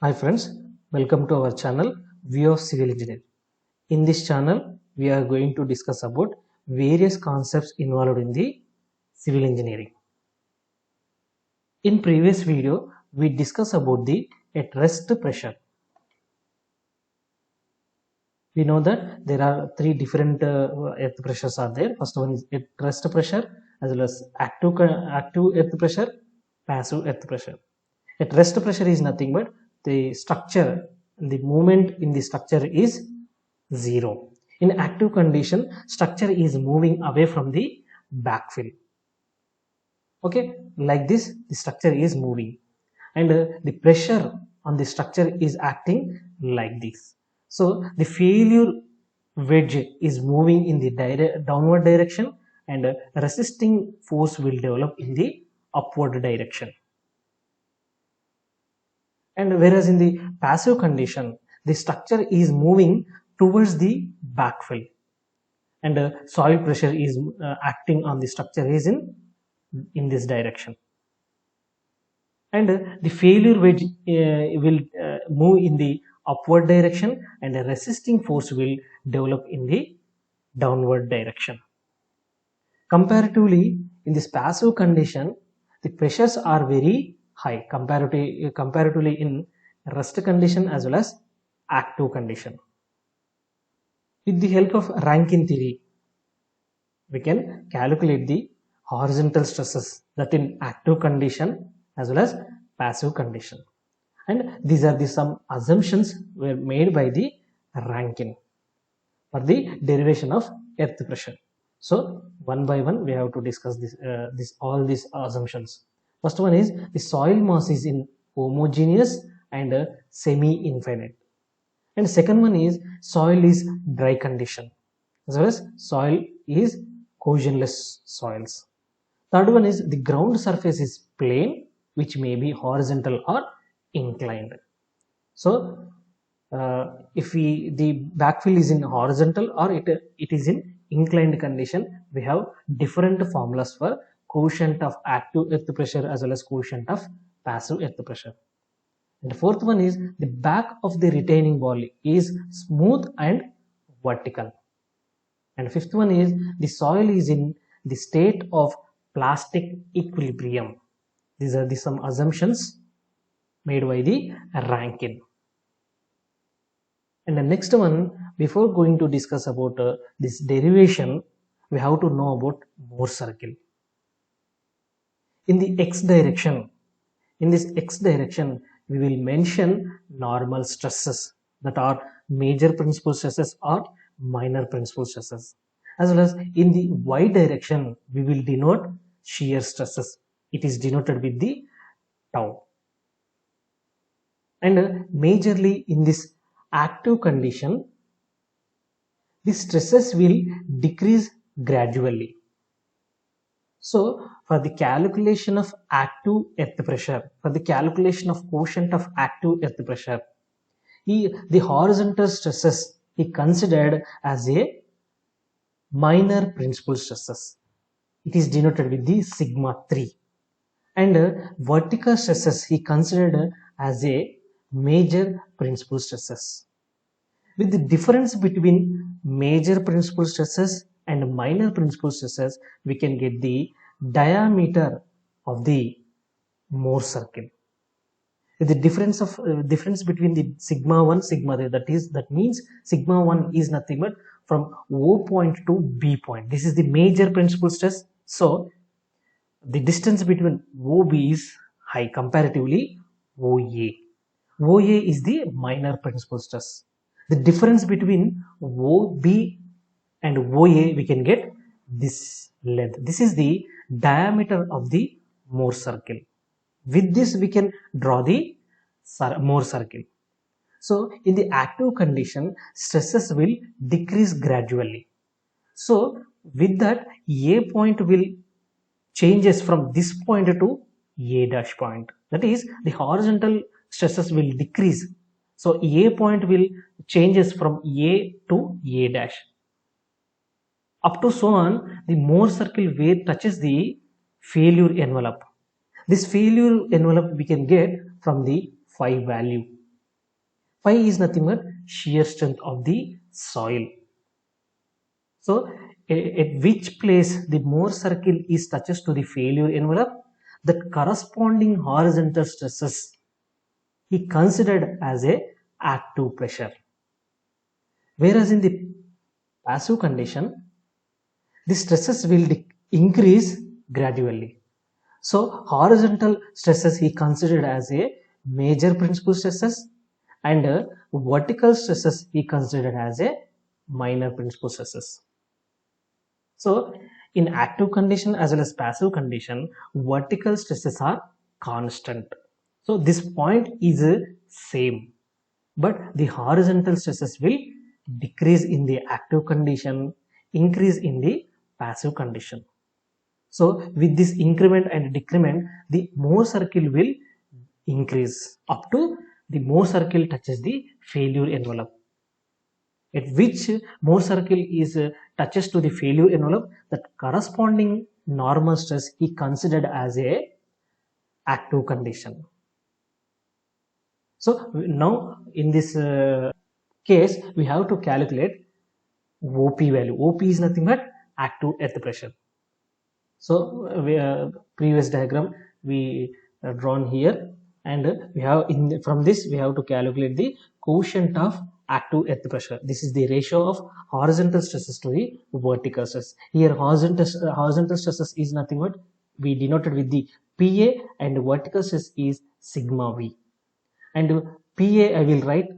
Hi friends, welcome to our channel View of Civil Engineer. In this channel, we are going to discuss about various concepts involved in the civil engineering. In previous video, we discussed about the at rest pressure. We know that there are three different earth pressures are there. First one is at rest pressure as well as active earth pressure, passive earth pressure. At rest pressure is nothing but the structure, the movement in the structure is zero. In active condition, structure is moving away from the backfill. Okay, like this, the structure is moving, and the pressure on the structure is acting like this. So the failure wedge is moving in the downward direction, and resisting force will develop in the upward direction. And whereas in the passive condition, the structure is moving towards the backfill, and soil pressure is acting on the structure is in this direction, and the failure wedge will move in the upward direction, and a resisting force will develop in the downward direction. Comparatively, in this passive condition, the pressures are very high comparatively in rest condition as well as active condition. With the help of Rankine theory, we can calculate the horizontal stresses that in active condition as well as passive condition. And these are some assumptions were made by the Rankine for the derivation of earth pressure. So one by one we have to discuss all these assumptions. First one is the soil mass is in homogeneous and semi-infinite, and second one is soil is dry condition as well as soil is cohesionless soils. Third one is the ground surface is plane, which may be horizontal or inclined. So if the backfill is in horizontal or it is in inclined condition, we have different formulas for coefficient of active earth pressure as well as coefficient of passive earth pressure. And the fourth one is the back of the retaining wall is smooth and vertical. And fifth one is the soil is in the state of plastic equilibrium. These are some assumptions made by the Rankine. And the next one, before going to discuss about this derivation, we have to know about Mohr circle. In the x direction, we will mention normal stresses that are major principal stresses or minor principal stresses, as well as in the y direction we will denote shear stresses. It is denoted with the tau. And majorly in this active condition, the stresses will decrease gradually. So for the calculation of active earth pressure, for the calculation of quotient of active earth pressure, the horizontal stresses he considered as a minor principal stresses. It is denoted with the sigma 3. And vertical stresses he considered as a major principal stresses. With the difference between major principal stresses and minor principal stresses, we can get the diameter of the Mohr circle. The difference between the sigma 1 sigma 3, that means sigma 1 is nothing but from O point to B point. This is the major principal stress. So the distance between OB is high comparatively OA. OA is the minor principal stress. The difference between OB and OA, we can get this length. This is the diameter of the Mohr circle. With this we can draw the Mohr circle. So in the active condition, stresses will decrease gradually. So with that, A point will changes from this point to A dash point. That is, the horizontal stresses will decrease. So A point will changes from A to A dash. Up to so on, the Mohr circle where touches the failure envelope. This failure envelope we can get from the phi value. Phi is nothing but shear strength of the soil. So at which place the Mohr circle is touches to the failure envelope, that corresponding horizontal stresses he considered as a active pressure. Whereas in the passive condition, the stresses will increase gradually. So horizontal stresses he considered as a major principal stresses, and vertical stresses he considered as a minor principal stresses. So in active condition as well as passive condition, vertical stresses are constant. So this point is same, but the horizontal stresses will decrease in the active condition, increase in the passive condition. So with this increment and decrement, the Mohr circle will increase up to the Mohr circle touches the failure envelope. At which Mohr circle is touches to the failure envelope, that corresponding normal stress he considered as a active condition. So now in this case, we have to calculate OP value. OP is nothing but active earth pressure. So previous diagram we drawn here, and we have from this we have to calculate the quotient of active earth pressure. This is the ratio of horizontal stresses to the vertical stress. Here horizontal stresses is nothing but we denoted with the PA, and vertical stress is sigma V. And PA I will write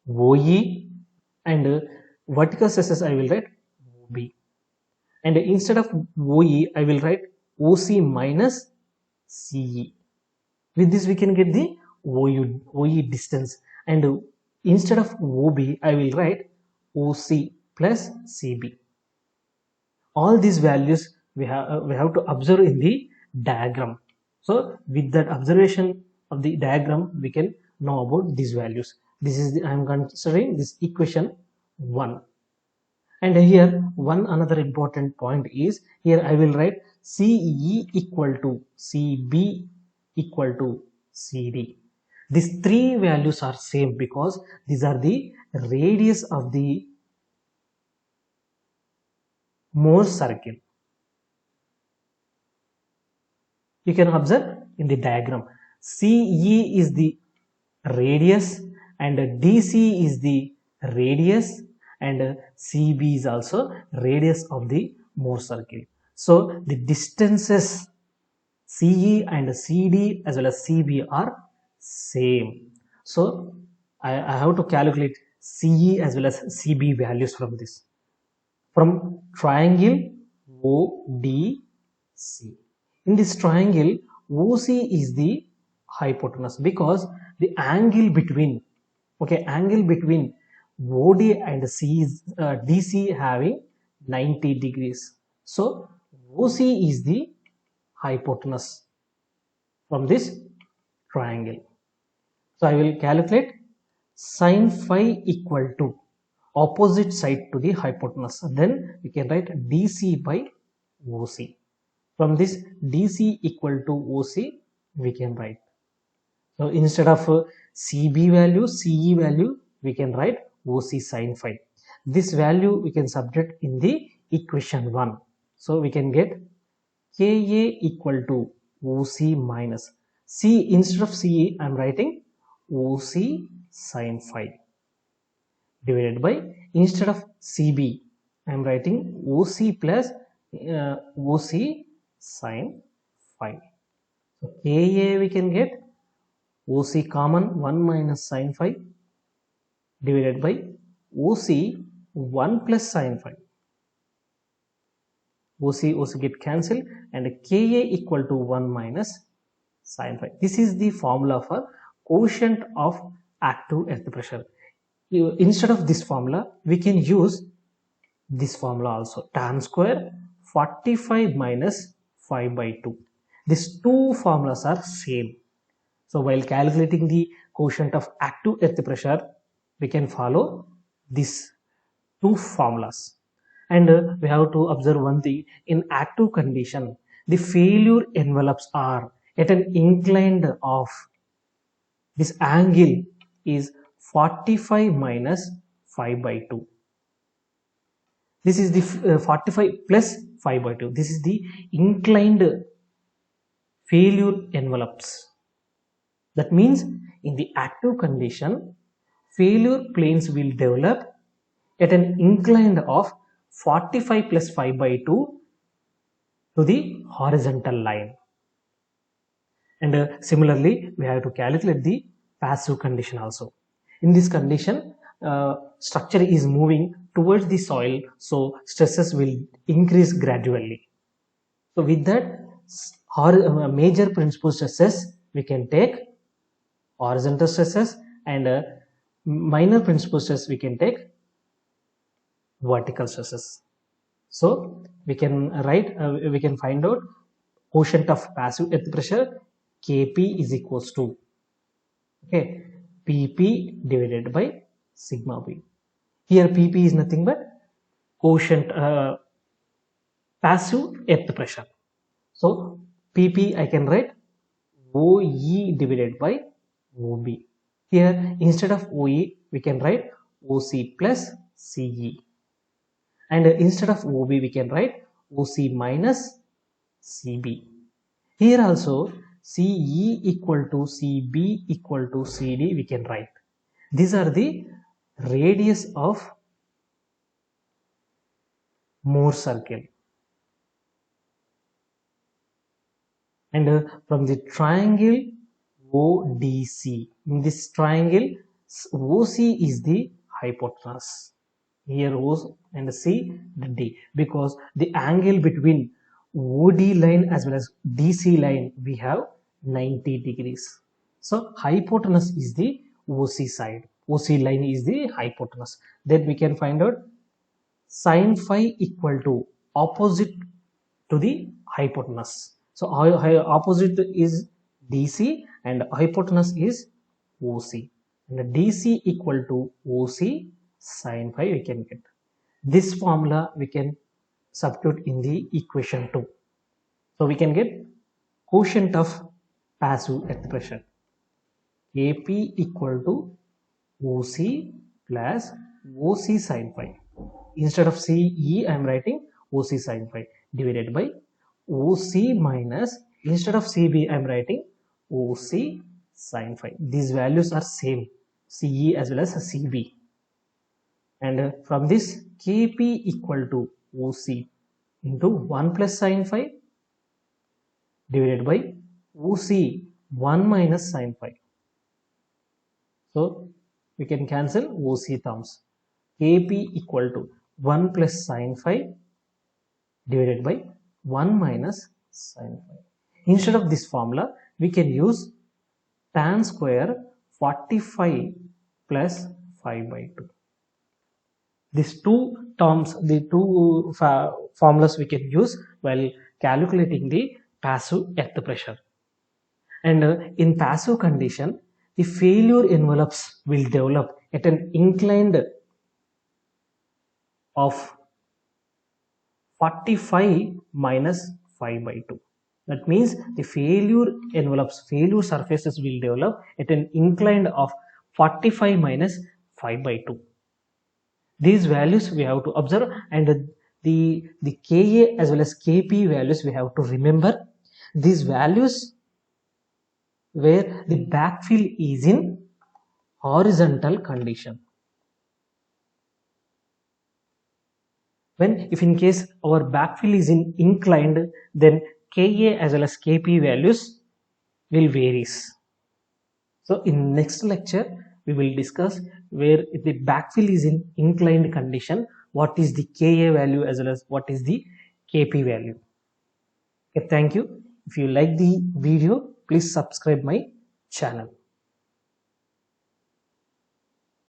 OE, and vertical stresses I will write OB. And instead of OE I will write OC minus CE. With this we can get the OE distance, and instead of OB I will write OC plus CB. All these values we have to observe in the diagram. So with that observation of the diagram we can know about these values. This is I am considering this equation 1. And here one another important point is, here I will write CE equal to CB equal to CD. These three values are same because these are the radius of the Mohr circle. You can observe in the diagram, CE is the radius, and DC is the radius, and CB is also radius of the Mohr circle. So the distances CE and CD as well as CB are same. So I have to calculate CE as well as CB values from this. From triangle ODC. In this triangle, OC is the hypotenuse because the angle between OD and C is DC having 90 degrees. So OC is the hypotenuse from this triangle. So I will calculate sin phi equal to opposite side to the hypotenuse. Then we can write DC by OC. From this DC equal to OC we can write. So instead of CB value, CE value, we can write OC sin phi. This value we can substitute in the equation 1. So we can get Ka equal to OC minus C. Instead of CE I am writing OC sin phi divided by, instead of CB I am writing OC plus OC sin phi. So Ka we can get OC common 1 minus sin phi divided by OC 1 plus sin phi. OC get cancelled, and Ka equal to 1 minus sin phi. This is the formula for quotient of active earth pressure. Instead of this formula we can use this formula also, tan square 45 minus 5 by 2. These two formulas are same. So while calculating the quotient of active earth pressure we can follow these two formulas. And we have to observe one thing, in active condition the failure envelopes are at an inclined of this angle is 45 minus 5 by 2. This is the 45 plus 5 by 2. This is the inclined failure envelopes. That means in the active condition, failure planes will develop at an incline of 45 plus 5 by 2 to the horizontal line. And similarly, we have to calculate the passive condition also. In this condition, structure is moving towards the soil, so stresses will increase gradually. So with that, major principal stresses we can take horizontal stresses, and minor principal stress we can take vertical stresses. So we can write, we can find out quotient of passive earth pressure Kp is equals to, okay, Pp divided by sigma b. Here Pp is nothing but quotient passive earth pressure. So Pp I can write OE divided by OB. Here instead of OE we can write OC plus CE, and instead of OB we can write OC minus CB. Here also CE equal to CB equal to CD we can write. These are the radius of Mohr circle. And from the triangle ODC, in this triangle OC is the hypotenuse. Here O and C the D, because the angle between OD line as well as DC line we have 90 degrees. So hypotenuse is the OC side, OC line is the hypotenuse. Then we can find out sin phi equal to opposite to the hypotenuse. So opposite is DC and hypotenuse is OC, and DC equal to OC sin phi we can get. This formula we can substitute in the equation 2. So we can get quotient of passive earth pressure Kp equal to OC plus OC sin phi. Instead of CE I am writing OC sin phi divided by OC minus, instead of CB I am writing OC sin phi. These values are same, CE as well as CB. And from this Kp equal to OC into 1 plus sin phi divided by OC 1 minus sin phi. So we can cancel OC terms. Kp equal to 1 plus sin phi divided by 1 minus sin phi. Instead of this formula, we can use tan square 45 plus 5 by 2. These two terms, the two formulas we can use while calculating the passive earth pressure. And in passive condition, the failure envelopes will develop at an inclined of 45 minus 5 by 2. That means the failure envelopes, failure surfaces will develop at an incline of 45 minus 5 by 2. These values we have to observe, and the Ka as well as Kp values we have to remember. These values where the backfill is in horizontal condition. When if in case our backfill is in inclined, then Ka as well as Kp values will varies. So in next lecture we will discuss where if the backfill is in inclined condition, what is the Ka value as well as what is the Kp value. Okay, thank you. If you like the video, please subscribe my channel.